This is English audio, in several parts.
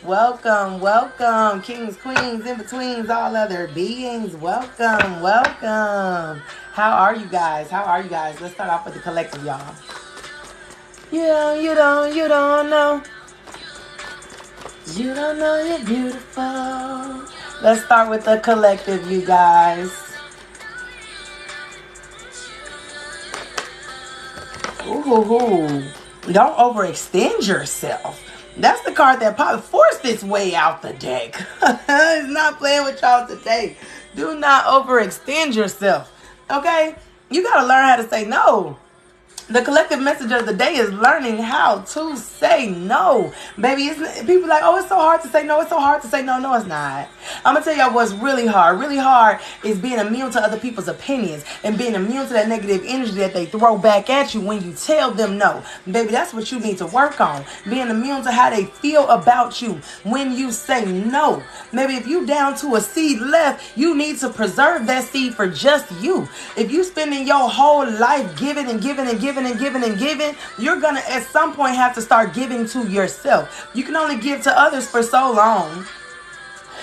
Welcome, welcome, kings, queens, in betweens, all other beings. Welcome, welcome. How are you guys? How are you guys? Let's start off with the collective, y'all. You don't know. You don't know you're beautiful. Let's start with the collective, you guys. Ooh, don't overextend yourself. That's the card that probably forced its way out the deck. It's not playing with y'all today. Do not overextend yourself. Okay? You gotta learn how to say no. The collective message of the day is learning how to say no. Baby, people like, oh, it's so hard to say no. It's so hard to say no. No, it's not. I'm going to tell y'all what's really hard. Really hard is being immune to other people's opinions and being immune to that negative energy that they throw back at you when you tell them no. Baby, that's what you need to work on. Being immune to how they feel about you when you say no. Maybe if you down to a seed left, you need to preserve that seed for just you. If you spending your whole life giving and giving and giving and giving and giving, you're gonna at some point have to start giving to yourself. You can only give to others for so long.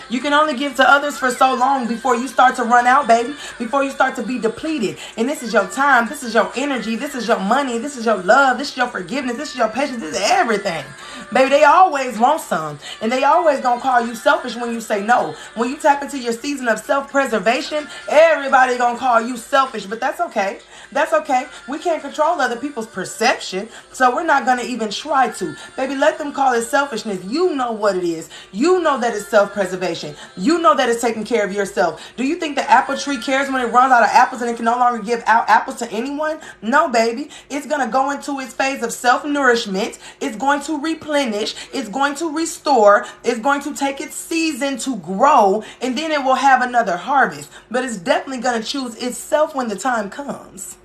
You can only give to others for so long before you start to run out, baby. Before you start to be depleted. And this is your time. This is your energy. This is your money. This is your love. This is your forgiveness. This is your patience. This is everything. Baby, they always want some. And they always gonna call you selfish when you say no. When you tap into your season of self-preservation, everybody gonna call you selfish. But that's okay. That's okay. We can't control other people's perception. So we're not gonna even try to. Baby, let them call it selfishness. You know what it is. You know that it's self-preservation. You know that it's taking care of yourself. Do you think the apple tree cares when it runs out of apples and it can no longer give out apples to anyone? No, baby. It's going to go into its phase of self-nourishment. It's going to replenish. It's going to restore. It's going to take its season to grow, and then it will have another harvest. But it's definitely going to choose itself when the time comes.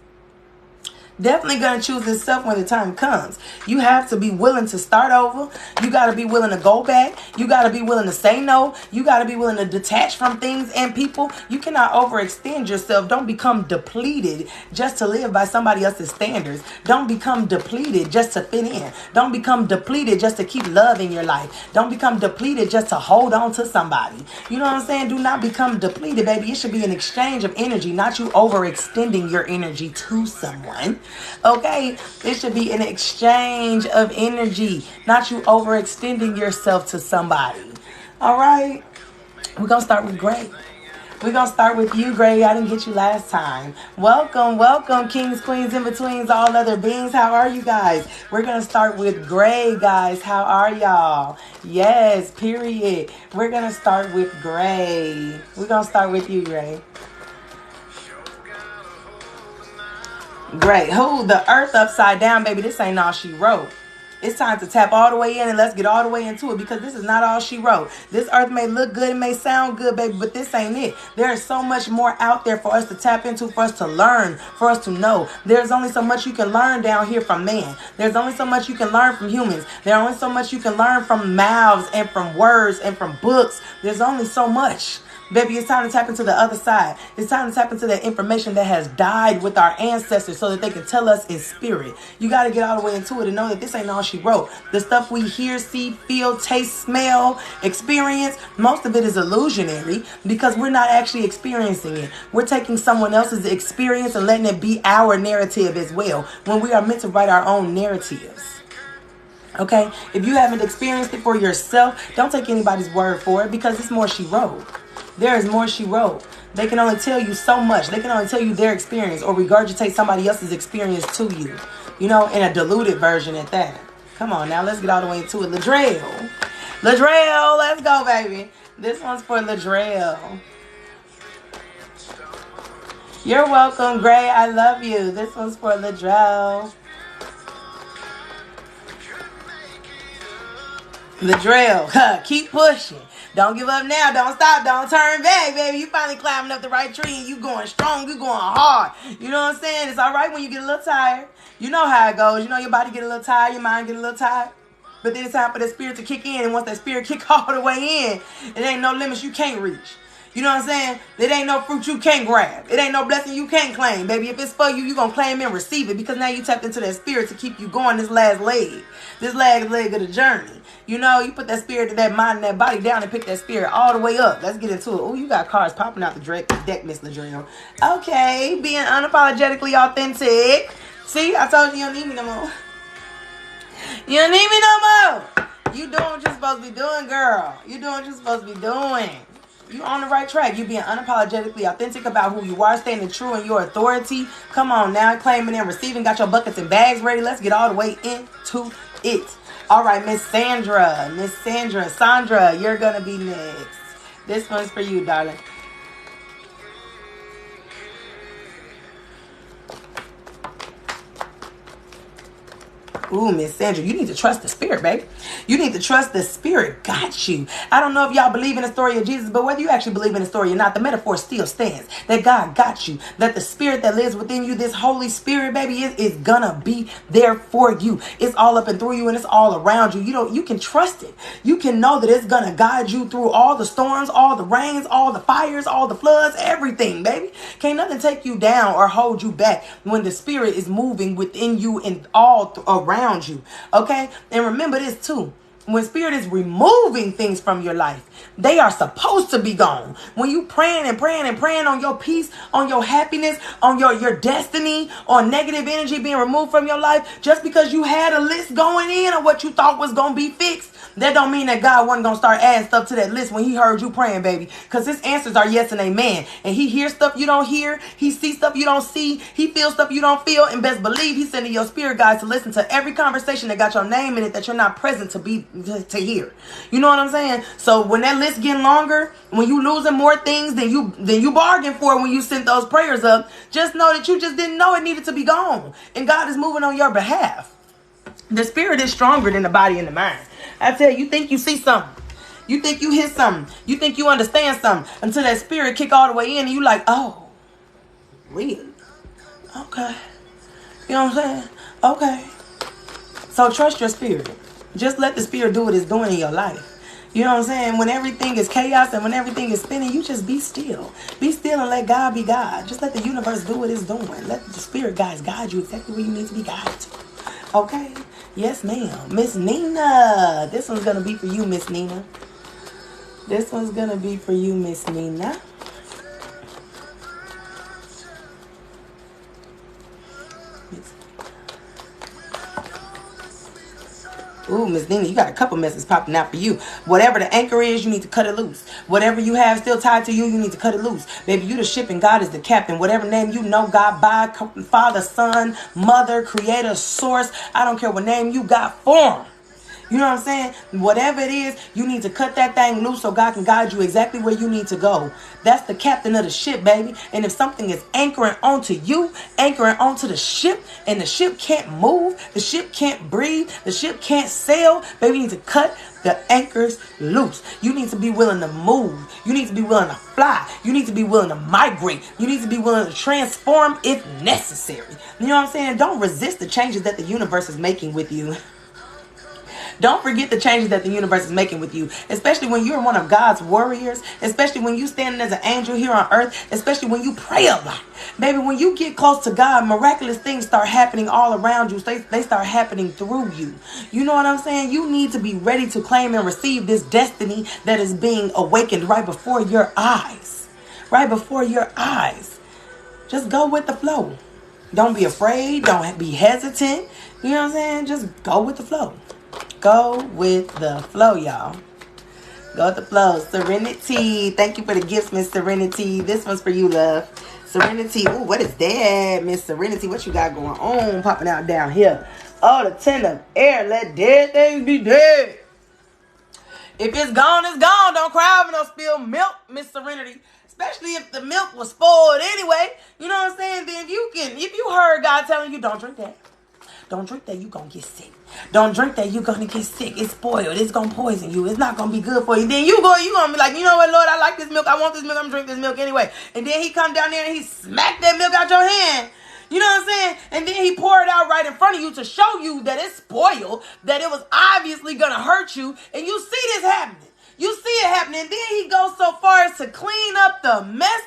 Definitely gonna choose itself when the time comes. You have to be willing to start over. You gotta be willing to go back. You gotta be willing to say no. You gotta be willing to detach from things and people. You cannot overextend yourself. Don't become depleted just to live by somebody else's standards. Don't become depleted just to fit in. Don't become depleted just to keep love in your life. Don't become depleted just to hold on to somebody. You know what I'm saying? Do not become depleted, baby. It should be an exchange of energy, not you overextending your energy to someone. Okay, it should be an exchange of energy, not you overextending yourself to somebody. All right, we're gonna start with Gray. We're gonna start with you, Gray. I didn't get you last time. Welcome, welcome, kings, queens, in betweens, all other beings. How are you guys? We're gonna start with Gray, guys. How are y'all? Yes, period. We're gonna start with Gray. We're gonna start with you, Gray. Great. Who? The earth upside down, baby. This ain't all she wrote. It's time to tap all the way in and let's get all the way into it, because this is not all she wrote. This earth may look good, it may sound good, baby, but this ain't it. There is so much more out there for us to tap into, for us to learn, for us to know. There's only so much you can learn down here from man. There's only so much you can learn from humans. There's only so much you can learn from mouths and from words and from books. There's only so much. Baby, it's time to tap into the other side. It's time to tap into that information that has died with our ancestors so that they can tell us in spirit. You got to get all the way into it and know that this ain't all she wrote. The stuff we hear, see, feel, taste, smell, experience, most of it is illusionary because we're not actually experiencing it. We're taking someone else's experience and letting it be our narrative as well, when we are meant to write our own narratives. Okay? If you haven't experienced it for yourself, don't take anybody's word for it, because it's more she wrote. There is more she wrote. They can only tell you so much. They can only tell you their experience or regurgitate somebody else's experience to you. You know, in a diluted version at that. Come on now, let's get all the way into it. Ladrell. Ladrell, let's go, baby. This one's for Ladrell. You're welcome, Gray. I love you. This one's for Ladrell. Ladrell, keep pushing. Don't give up now. Don't stop. Don't turn back, baby. You finally climbing up the right tree and you going strong. You going hard. You know what I'm saying? It's all right when you get a little tired. You know how it goes. You know your body get a little tired. Your mind get a little tired. But then it's time for that spirit to kick in. And once that spirit kick all the way in, it ain't no limits you can't reach. You know what I'm saying? It ain't no fruit you can't grab. It ain't no blessing you can't claim, baby. If it's for you, you going to claim and receive it, because now you tapped into that spirit to keep you going this last leg of the journey. You know, you put that spirit, that mind, and that body down and pick that spirit all the way up. Let's get into it. Oh, you got cards popping out the deck, Miss Ladrino. Okay, being unapologetically authentic. See, I told you don't need me no more. You don't need me no more. You doing what you're supposed to be doing, girl. You doing what you're supposed to be doing. You on the right track. You being unapologetically authentic about who you are, standing true in your authority. Come on now, claiming and receiving. Got your buckets and bags ready. Let's get all the way into it. All right, Miss Sandra. Sandra, you're going to be next. This one's for you, darling. Ooh, Miss Sandra, you need to trust the spirit, baby. You need to trust the spirit got you. I don't know if y'all believe in the story of Jesus, but whether you actually believe in the story or not, the metaphor still stands. That God got you. That the spirit that lives within you, this Holy Spirit, baby, is gonna be there for you. It's all up and through you, and it's all around you. You can trust it. You can know that it's gonna guide you through all the storms, all the rains, all the fires, all the floods, everything, baby. Can't nothing take you down or hold you back when the spirit is moving within you and all around you. Okay? And remember this too. When spirit is removing things from your life, they are supposed to be gone. When you praying on your peace, on your happiness, on your destiny, on negative energy being removed from your life, just because you had a list going in of what you thought was going to be fixed, that don't mean that God wasn't going to start adding stuff to that list when he heard you praying, baby. Because his answers are yes and amen. And he hears stuff you don't hear. He sees stuff you don't see. He feels stuff you don't feel. And best believe he's sending your spirit guides to listen to every conversation that got your name in it that you're not present to hear. You know what I'm saying? So when that list getting longer, when you losing more things than you bargained for when you sent those prayers up, just know that you just didn't know it needed to be gone. And God is moving on your behalf. The spirit is stronger than the body and the mind. I tell you, you think you see something. You think you hear something. You think you understand something. Until that spirit kick all the way in and you like, oh, really? Okay. You know what I'm saying? Okay. So trust your spirit. Just let the spirit do what it's doing in your life. You know what I'm saying? When everything is chaos and when everything is spinning, you just be still. Be still and let God be God. Just let the universe do what it's doing. Let the spirit guys guide you exactly where you need to be guided to. Okay? Yes, ma'am. Miss Nina. This one's going to be for you, Miss Nina. This one's going to be for you, Miss Nina. Ooh, Miss Nina, you got a couple messages popping out for you. Whatever the anchor is, you need to cut it loose. Whatever you have still tied to you, you need to cut it loose. Baby, you the ship and God is the captain. Whatever name you know God by, Father, Son, Mother, Creator, Source. I don't care what name you got for him. You know what I'm saying? Whatever it is, you need to cut that thing loose so God can guide you exactly where you need to go. That's the captain of the ship, baby. And if something is anchoring onto you, anchoring onto the ship, and the ship can't move, the ship can't breathe, the ship can't sail, baby, you need to cut the anchors loose. You need to be willing to move. You need to be willing to fly. You need to be willing to migrate. You need to be willing to transform if necessary. You know what I'm saying? Don't resist the changes that the universe is making with you. Don't forget the changes that the universe is making with you, especially when you're one of God's warriors, especially when you're standing as an angel here on earth, especially when you pray a lot. Baby, when you get close to God, miraculous things start happening all around you. They start happening through you. You know what I'm saying? You need to be ready to claim and receive this destiny that is being awakened right before your eyes. Right before your eyes. Just go with the flow. Don't be afraid. Don't be hesitant. You know what I'm saying? Just go with the flow. Go with the flow, y'all. Go with the flow. Serenity. Thank you for the gifts, Miss Serenity. This one's for you, love. Serenity. Ooh, what is that, Miss Serenity? What you got going on? Popping out down here. Oh, the 10 of air. Let dead things be dead. If it's gone, it's gone. Don't cry over no spilled milk, Miss Serenity. Especially if the milk was spoiled anyway. You know what I'm saying? Then if you heard God telling you, don't drink that. Don't drink that, you're going to get sick. Don't drink that, you're going to get sick. It's spoiled. It's going to poison you. It's not going to be good for you. Then you're going to be like, you know what, Lord, I like this milk. I want this milk. I'm going to drink this milk anyway. And then he come down there and he smack that milk out your hand. You know what I'm saying? And then he pour it out right in front of you to show you that it's spoiled, that it was obviously going to hurt you. And you see this happening. You see it happening. Then he goes so far as to clean up the mess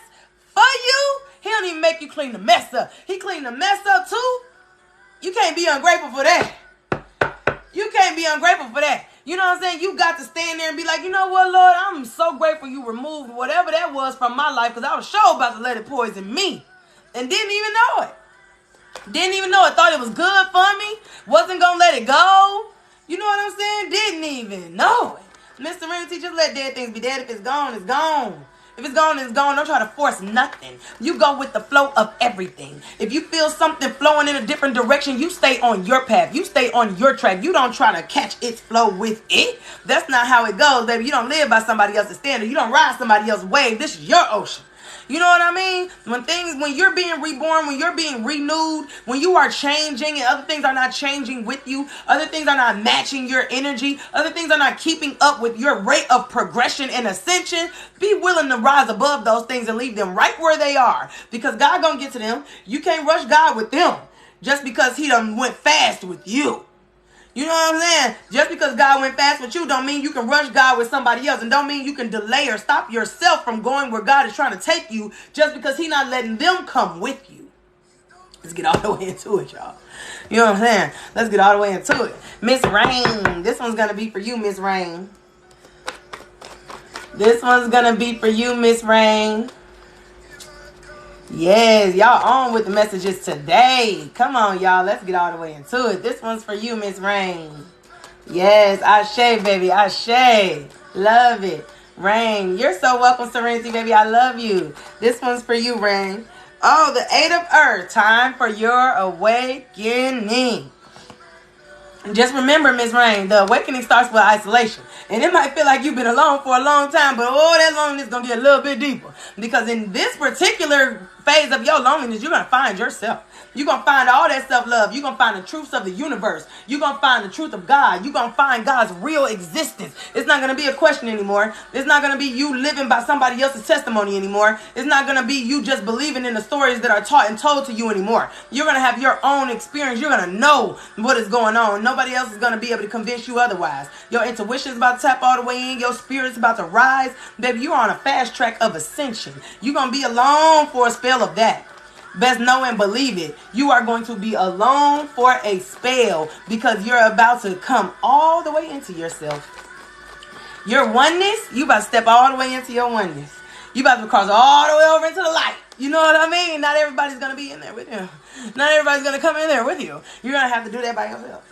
for you. He don't even make you clean the mess up. He cleaned the mess up too. You can't be ungrateful for that. You can't be ungrateful for that. You know what I'm saying? You got to stand there and be like, you know what, Lord? I'm so grateful you removed whatever that was from my life, because I was sure about to let it poison me. And didn't even know it. Didn't even know it. Thought it was good for me. Wasn't going to let it go. You know what I'm saying? Didn't even know it. Mr. Serenity, just let dead things be dead. If it's gone, it's gone. If it's gone, it's gone. Don't try to force nothing. You go with the flow of everything. If you feel something flowing in a different direction, you stay on your path. You stay on your track. You don't try to catch its flow with it. That's not how it goes, baby. You don't live by somebody else's standard. You don't ride somebody else's wave. This is your ocean. You know what I mean? When you're being reborn, when you're being renewed, when you are changing and other things are not changing with you, other things are not matching your energy, other things are not keeping up with your rate of progression and ascension, be willing to rise above those things and leave them right where they are, because God gonna get to them. You can't rush God with them just because he done went fast with you. You know what I'm saying? Just because God went fast with you don't mean you can rush God with somebody else, and don't mean you can delay or stop yourself from going where God is trying to take you just because he's not letting them come with you. Let's get all the way into it, y'all. You know what I'm saying? Let's get all the way into it. Miss Rain. This one's going to be for you, Miss Rain. This one's going to be for you, Miss Rain. Yes, y'all on with the messages today. Come on, y'all. Let's get all the way into it. This one's for you, Miss Rain. Yes, Ashe, baby. Ashe. Love it. Rain, you're so welcome, Serenity, baby. I love you. This one's for you, Rain. Oh, the 8 of Earth. Time for your awakening. Just remember, Miss Rain, the awakening starts with isolation. And it might feel like you've been alone for a long time, but that loneliness is going to get a little bit deeper. Because in this particular phase of your loneliness, you're going to find yourself. You're going to find all that self-love. You're going to find the truths of the universe. You're going to find the truth of God. You're going to find God's real existence. It's not going to be a question anymore. It's not going to be you living by somebody else's testimony anymore. It's not going to be you just believing in the stories that are taught and told to you anymore. You're going to have your own experience. You're going to know what is going on. Nobody else is going to be able to convince you otherwise. Your intuition is about to tap all the way in. Your spirit's about to rise. Baby, you're on a fast track of ascension. You're going to be alone for a spell of that. Best know and believe it. You are going to be alone for a spell, because you're about to come all the way into yourself. Your oneness, you about to step all the way into your oneness. You about to cross all the way over into the light. You know what I mean? Not everybody's going to be in there with you. Not everybody's going to come in there with you. You're going to have to do that by yourself.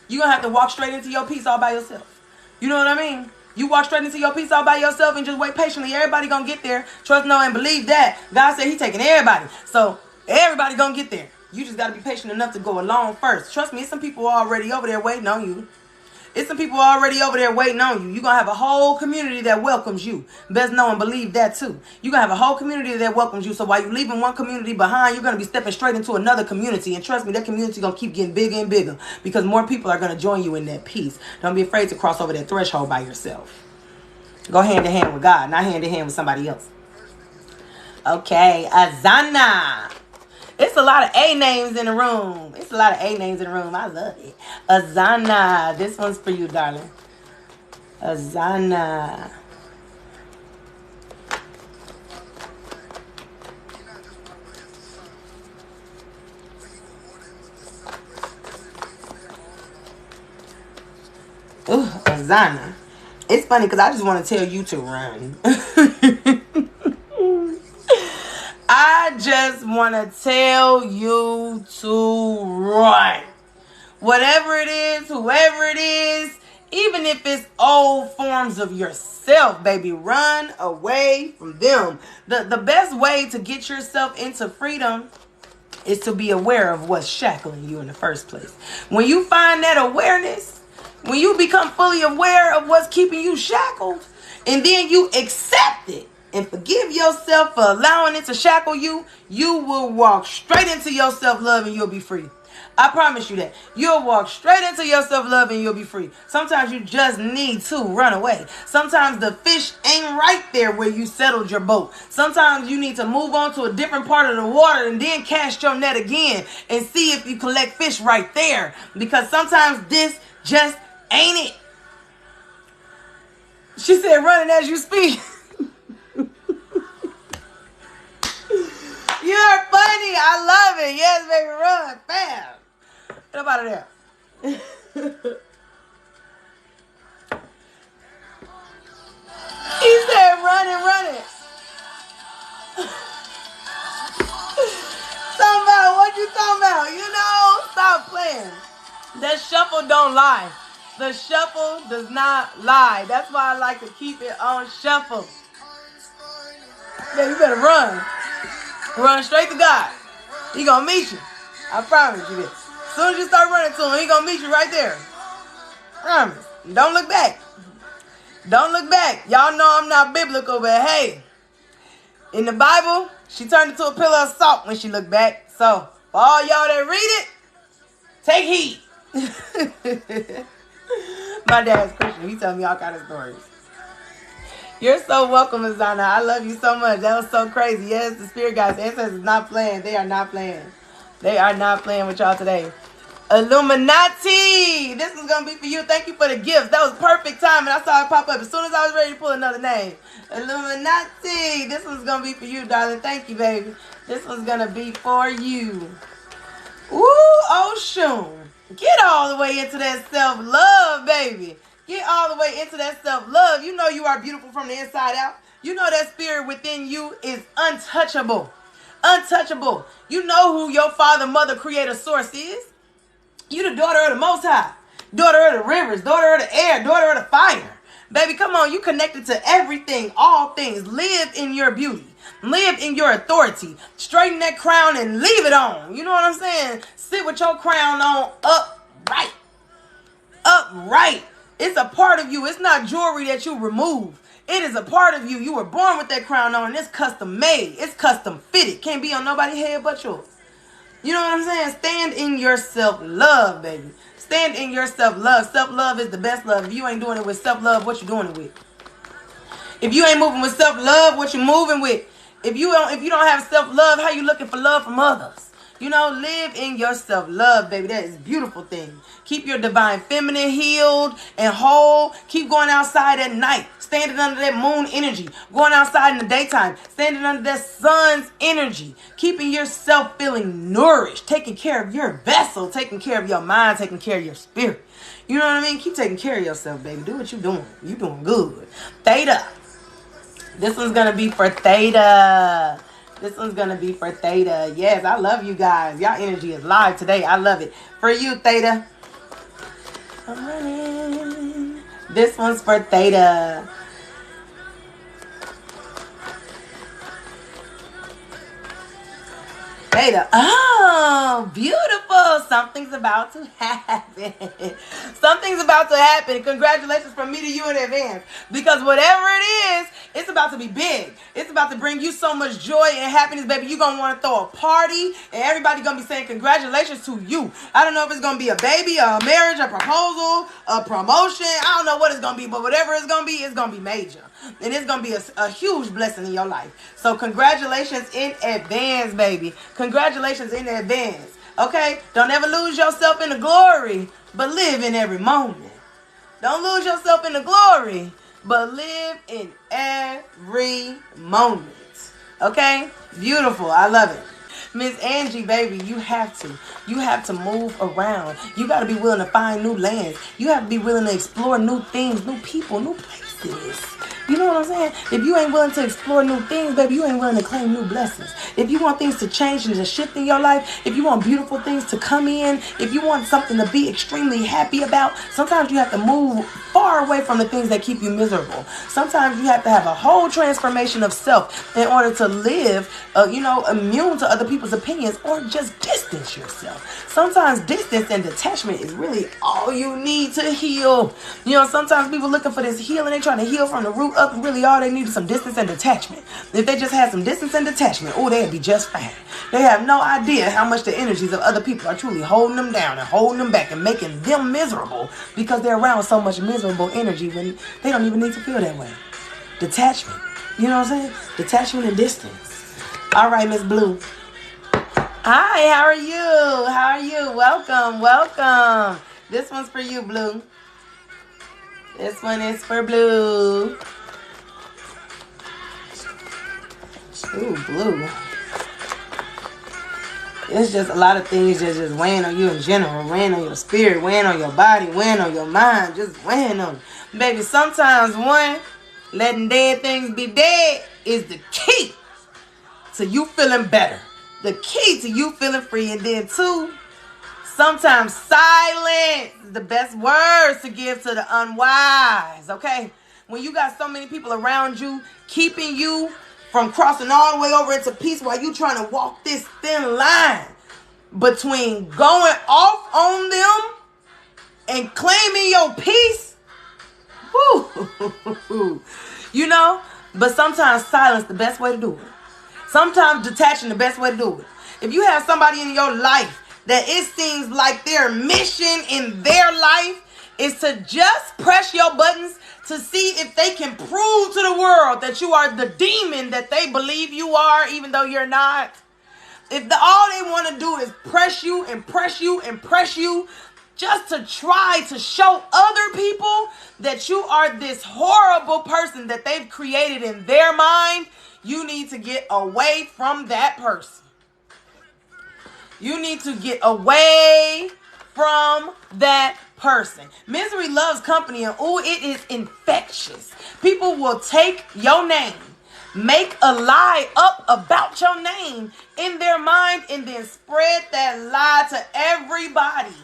You're going to have to walk straight into your peace all by yourself. You know what I mean? You walk straight into your peace all by yourself and just wait patiently. Everybody going to get there. Trust, know, and believe that. God said he's taking everybody. So everybody going to get there. You just got to be patient enough to go along first. Trust me, it's some people already over there waiting on you. It's some people already over there waiting on you. You're going to have a whole community that welcomes you. Best know and believe that too. You're going to have a whole community that welcomes you. So while you're leaving one community behind, you're going to be stepping straight into another community. And trust me, that community is going to keep getting bigger and bigger, because more people are going to join you in that peace. Don't be afraid to cross over that threshold by yourself. Go hand in hand with God, not hand in hand with somebody else. Okay, Azana. It's a lot of A names in the room. It's a lot of A names in the room. I love it. Azana. This one's for you, darling. Azana. Ooh, Azana. It's funny because I just want to tell you to run. I just want to tell you to run. Whatever it is, whoever it is, even if it's old forms of yourself, baby, run away from them. The best way to get yourself into freedom is to be aware of what's shackling you in the first place. When you find that awareness, when you become fully aware of what's keeping you shackled, and then you accept it, and forgive yourself for allowing it to shackle you, you will walk straight into your self-love and you'll be free. I promise you that. You'll walk straight into your self-love and you'll be free. Sometimes you just need to run away. Sometimes the fish ain't right there where you settled your boat. Sometimes you need to move on to a different part of the water and then cast your net again and see if you collect fish right there. Because sometimes this just ain't it. She said running as you speak. You're funny. I love it. Yes, baby, run. Bam. Get up out of there. He said run and run it. Talking about what you talking about? You know, stop playing. The shuffle don't lie. The shuffle does not lie. That's why I like to keep it on shuffle. Yeah, you better run. Run straight to God. He gonna meet you. I promise you this. As soon as you start running to him, he gonna meet you right there. Promise. Don't look back. Don't look back. Y'all know I'm not biblical, but hey, in the Bible, she turned into a pillar of salt when she looked back. So, for all y'all that read it, take heed. My dad's Christian. He tells me all kinds of stories. You're so welcome, Azana. I love you so much. That was so crazy. Yes, the spirit guys, ancestors not playing. They are not playing. They are not playing with y'all today. Illuminati. This is going to be for you. Thank you for the gifts. That was perfect time, and I saw it pop up as soon as I was ready to pull another name. Illuminati. This one's going to be for you, darling. Thank you, baby. This one's going to be for you. Ooh, Oshun. Get all the way into that self-love, baby. Get all the way into that self-love. You know you are beautiful from the inside out. You know that spirit within you is untouchable. Untouchable. You know who your father, mother, creator, source is. You the daughter of the Most High. Daughter of the rivers. Daughter of the air. Daughter of the fire. Baby, come on. You connected to everything. All things. Live in your beauty. Live in your authority. Straighten that crown and leave it on. You know what I'm saying? Sit with your crown on upright. Upright. It's a part of you. It's not jewelry that you remove. It is a part of you. You were born with that crown on. And it's custom made. It's custom fitted. Can't be on nobody's head but yours. You know what I'm saying? Stand in your self-love, baby. Stand in your self-love. Self-love is the best love. If you ain't doing it with self-love, what you doing it with? If you ain't moving with self-love, what you moving with? If you don't have self-love, how you looking for love from others? You know, live in your self-love, baby. That is a beautiful thing. Keep your divine feminine healed and whole. Keep going outside at night. Standing under that moon energy. Going outside in the daytime. Standing under that sun's energy. Keeping yourself feeling nourished. Taking care of your vessel. Taking care of your mind. Taking care of your spirit. You know what I mean? Keep taking care of yourself, baby. Do what you're doing. You're doing good. Theta. This one's going to be for Theta. This one's going to be for Theta. Yes, I love you guys. Y'all energy is live today. I love it. For you, Theta. This one's for Theta. Theta. Oh, beautiful. Something's about to happen. Something's about to happen. Congratulations from me to you in advance. Because whatever it is, it's about to be big. It's about to bring you so much joy and happiness, baby. You're going to want to throw a party, and everybody's going to be saying congratulations to you. I don't know if it's going to be a baby, a marriage, a proposal, a promotion. I don't know what it's going to be, but whatever it's going to be major. And it's going to be a huge blessing in your life. So congratulations in advance, baby. Congratulations in advance. Okay? Don't ever lose yourself in the glory, but live in every moment. Don't lose yourself in the glory, but live in every moment. Okay? Beautiful. I love it. Miss Angie, baby, you have to move around. You got to be willing to find new lands. You have to be willing to explore new things, new people, new places. You know what I'm saying? If you ain't willing to explore new things, baby, you ain't willing to claim new blessings. If you want things to change and to shift in your life, if you want beautiful things to come in, if you want something to be extremely happy about, sometimes you have to move far away from the things that keep you miserable. Sometimes you have to have a whole transformation of self in order to live, immune to other people's opinions, or just distance yourself. Sometimes distance and detachment is really all you need to heal. You know, sometimes people looking for this healing, they trying to heal from the root up, and really all they need is some distance and detachment. If they just had some distance and detachment, they'd be just fine. They have no idea how much the energies of other people are truly holding them down and holding them back and making them miserable because they're around so much miserable energy when they don't even need to feel that way. Detachment. You know what I'm saying? Detachment and distance. All right, Miss Blue. Hi, how are you? How are you? Welcome, welcome. This one's for you, Blue. This one is for Blue. Ooh, Blue. It's just a lot of things that just weighing on you in general. Weighing on your spirit, weighing on your body, weighing on your mind. Just weighing on you. Baby, sometimes letting dead things be dead is the key to you feeling better. The key to you feeling free. And then two, sometimes silence is the best words to give to the unwise, okay? When you got so many people around you keeping you from crossing all the way over into peace while you trying to walk this thin line between going off on them and claiming your peace. Woo. You know? But sometimes silence the best way to do it. Sometimes detaching the best way to do it. If you have somebody in your life that it seems like their mission in their life is to just press your buttons to see if they can prove to the world that you are the demon that they believe you are, even though you're not. If all they want to do is press you and press you and press you just to try to show other people that you are this horrible person that they've created in their mind, you need to get away from that person. You need to get away from that person. Misery loves company, and it is infectious. People will take your name, make a lie up about your name in their mind, and then spread that lie to everybody.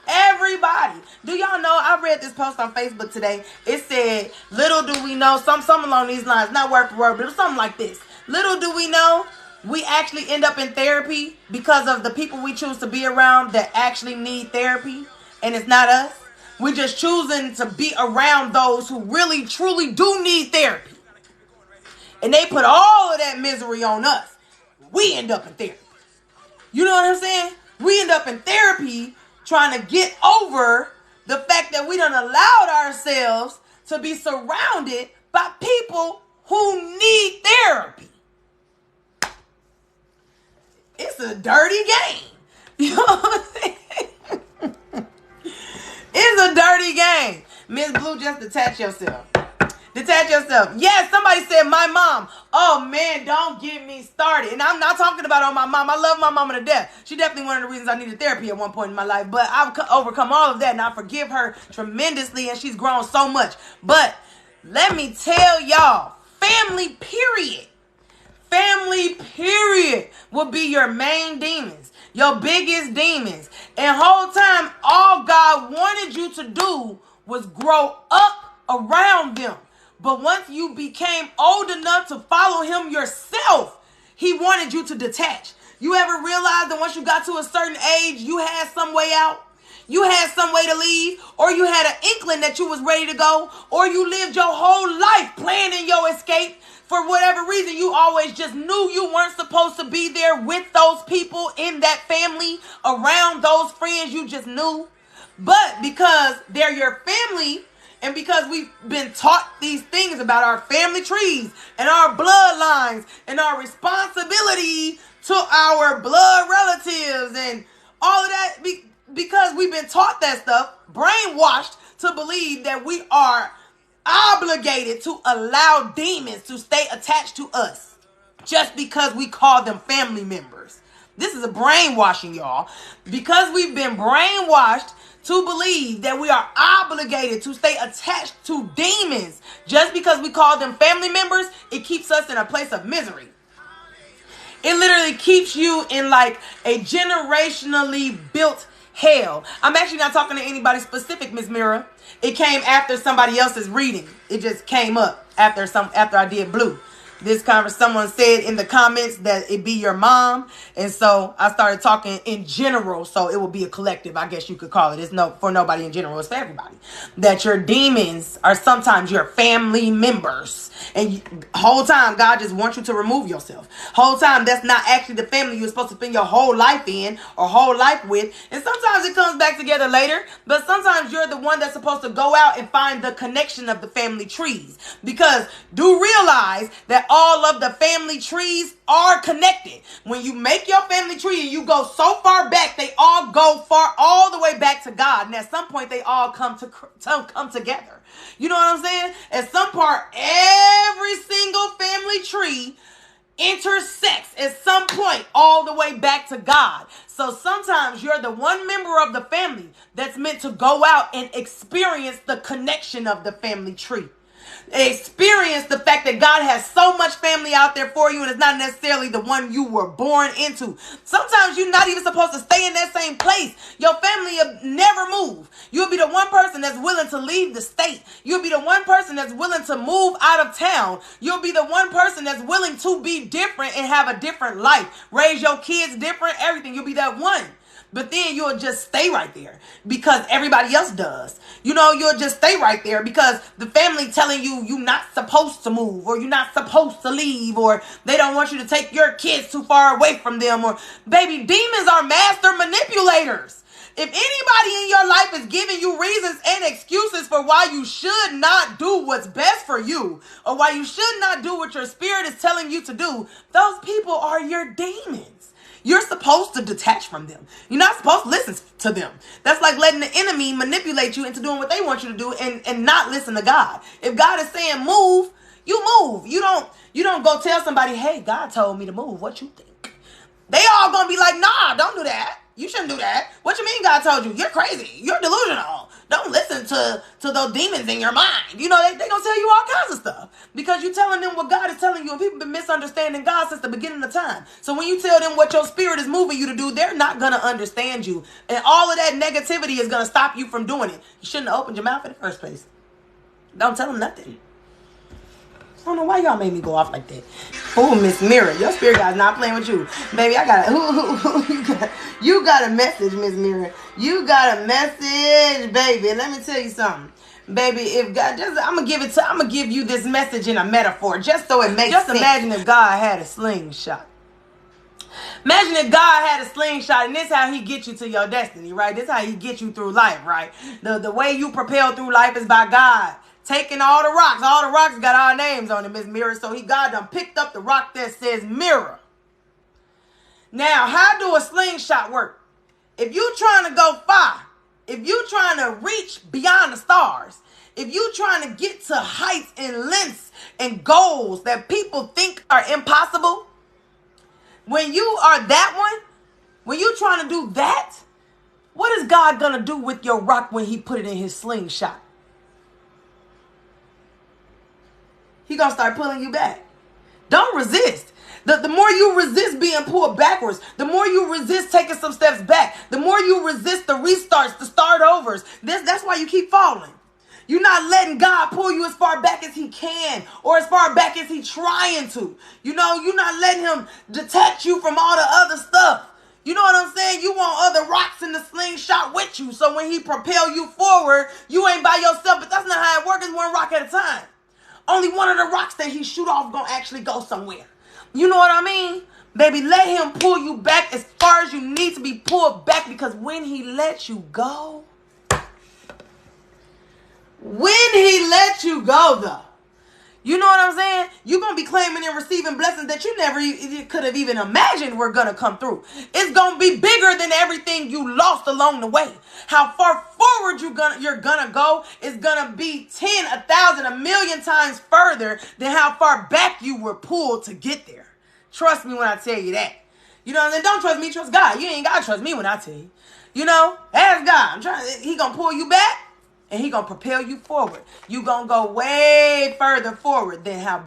Everybody. Do y'all know, I read this post on Facebook today. It said, little do we know, something along these lines, not word for word, but it was something like this. Little do we know, we actually end up in therapy because of the people we choose to be around that actually need therapy. And it's not us. We're just choosing to be around those who really, truly do need therapy. And they put all of that misery on us. We end up in therapy. You know what I'm saying? We end up in therapy trying to get over the fact that we done allowed ourselves to be surrounded by people who need therapy. It's a dirty game. You know what I'm saying? It's a dirty game. Miss Blue, just detach yourself. Detach yourself. Yes, somebody said my mom. Oh, man, don't get me started. And I'm not talking about on my mom. I love my mama to death. She definitely one of the reasons I needed therapy at one point in my life. But I've overcome all of that, and I forgive her tremendously, and she's grown so much. But let me tell y'all, family, period. Family, period, will be your main demons, your biggest demons. And whole time, all God wanted you to do was grow up around them. But once you became old enough to follow him yourself, he wanted you to detach. You ever realized that once you got to a certain age, you had some way out? You had some way to leave, or you had an inkling that you was ready to go, or you lived your whole life planning your escape. For whatever reason, you always just knew you weren't supposed to be there with those people in that family, around those friends you just knew. But because they're your family, and because we've been taught these things about our family trees and our bloodlines and our responsibility to our blood relatives and all of that, because we've been taught that stuff, brainwashed to believe that we are obligated to allow demons to stay attached to us just because we call them family members. This is a brainwashing, y'all. Because we've been brainwashed to believe that we are obligated to stay attached to demons just because we call them family members, it keeps us in a place of misery. It literally keeps you in like a generationally built hell. I'm actually not talking to anybody specific, Miss Mira. It came after somebody else's reading. It just came up after I did Blue. Someone said in the comments that it be your mom. And so I started talking in general. So it will be a collective, I guess you could call it. It's no for nobody in general. It's for everybody. That your demons are sometimes your family members. And whole time, God just wants you to remove yourself. Whole time, that's not actually the family you're supposed to spend your whole life in or whole life with. And sometimes it comes back together later. But sometimes you're the one that's supposed to go out and find the connection of the family trees. Because do realize that all of the family trees are connected. When you make your family tree and you go so far back, they all go all the way back to God. And at some point, they all come together. You know what I'm saying? At some part, every single family tree intersects at some point all the way back to God. So sometimes you're the one member of the family that's meant to go out and experience the connection of the family tree. Experience the fact that God has so much family out there for you, and it's not necessarily the one you were born into. Sometimes you're not even supposed to stay in that same place. Your family will never move. You'll be the one person that's willing to leave the state. You'll be the one person that's willing to move out of town. You'll be the one person that's willing to be different and have a different life. Raise your kids different, everything. You'll be that one. But then you'll just stay right there because everybody else does. You know, you'll just stay right there because the family telling you you're not supposed to move, or you're not supposed to leave, or they don't want you to take your kids too far away from them. Or, baby, demons are master manipulators. If anybody in your life is giving you reasons and excuses for why you should not do what's best for you, or why you should not do what your spirit is telling you to do, those people are your demons. You're supposed to detach from them. You're not supposed to listen to them. That's like letting the enemy manipulate you into doing what they want you to do and not listen to God. If God is saying move, you move. You don't go tell somebody, hey, God told me to move. What you think? They all gonna be like, nah, don't do that. You shouldn't do that. What you mean God told you? You're crazy. You're delusional. Don't listen to those demons in your mind. You know, they gonna tell you all kinds of stuff because you're telling them what God is telling you, and people have been misunderstanding God since the beginning of time. So when you tell them what your spirit is moving you to do, they're not gonna understand you. And all of that negativity is gonna stop you from doing it. You shouldn't have opened your mouth in the first place. Don't tell them nothing. I don't know why y'all made me go off like that. Oh, Miss Mira, your spirit guy's not playing with you. Baby, I got you got a message, Miss Mira. You got a message, baby. Let me tell you something. Baby, if God I'm gonna give you this message in a metaphor, just so it makes sense. Just imagine if God had a slingshot. Imagine if God had a slingshot, and this is how he gets you to your destiny, right? This is how he gets you through life, right? The way you propel through life is by God taking all the rocks. All the rocks got our names on them, Miss Mirror. So God done picked up the rock that says mirror. Now, how do a slingshot work? If you trying to go far, if you trying to reach beyond the stars, if you trying to get to heights and lengths and goals that people think are impossible, when you are that one, when you trying to do that, what is God going to do with your rock when he put it in his slingshot? He going to start pulling you back. Don't resist. The more you resist being pulled backwards, the more you resist taking some steps back, the more you resist the restarts, the start overs. That's why you keep falling. You're not letting God pull you as far back as he can or as far back as he's trying to. You know, you're not letting him detach you from all the other stuff. You know what I'm saying? You want other rocks in the slingshot with you. So when he propel you forward, you ain't by yourself. But that's not how it works. It's one rock at a time. Only one of the rocks that he shoot off gonna actually go somewhere. You know what I mean? Baby, let him pull you back as far as you need to be pulled back, because when he lets you go, though, you know what I'm saying? You're going to be claiming and receiving blessings that you never could have even imagined were going to come through. It's going to be bigger than everything you lost along the way. How far forward you're going to go is going to be 10, 1,000, 1,000,000 times further than how far back you were pulled to get there. Trust me when I tell you that. You know, and don't trust me, trust God. You ain't got to trust me when I tell you. You know, ask God. He going to pull you back. And he going to propel you forward. You going to go way further forward than how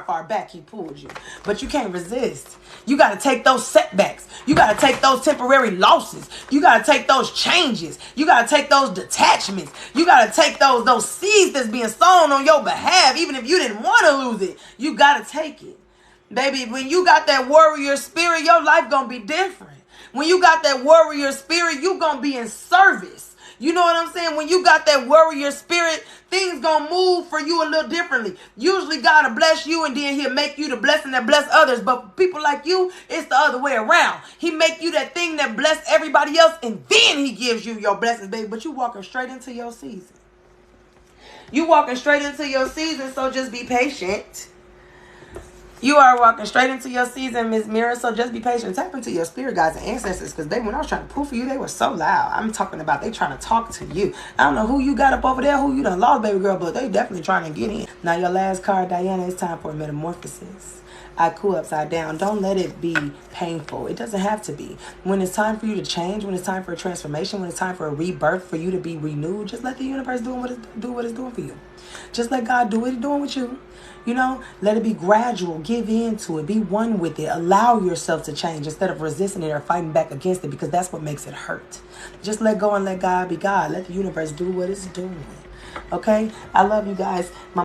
far back he pulled you. But you can't resist. You got to take those setbacks. You got to take those temporary losses. You got to take those changes. You got to take those detachments. You got to take those seeds that's being sown on your behalf. Even if you didn't want to lose it, you got to take it. Baby, when you got that warrior spirit, your life going to be different. When you got that warrior spirit, you going to be in service. You know what I'm saying? When you got that warrior spirit, things gonna move for you a little differently. Usually God will bless you and then he'll make you the blessing that bless others. But people like you, it's the other way around. He make you that thing that bless everybody else, and then he gives you your blessings, baby. But you walking straight into your season. You walking straight into your season, so just be patient. You are walking straight into your season, Miss Mira. So just be patient. Tap into your spirit guides and ancestors, because when I was trying to pull for you, they were so loud. I'm talking about they trying to talk to you. I don't know who you got up over there, who you done lost, baby girl, but they definitely trying to get in. Now your last card, Diana, it's time for a metamorphosis. Aku upside down. Don't let it be painful. It doesn't have to be. When it's time for you to change, when it's time for a transformation, when it's time for a rebirth, for you to be renewed, just let the universe do what it's doing for you. Just let God do what He's doing with you. You know, let it be gradual. Give in to it. Be one with it. Allow yourself to change instead of resisting it or fighting back against it, because that's what makes it hurt. Just let go and let God be God. Let the universe do what it's doing. Okay? I love you guys.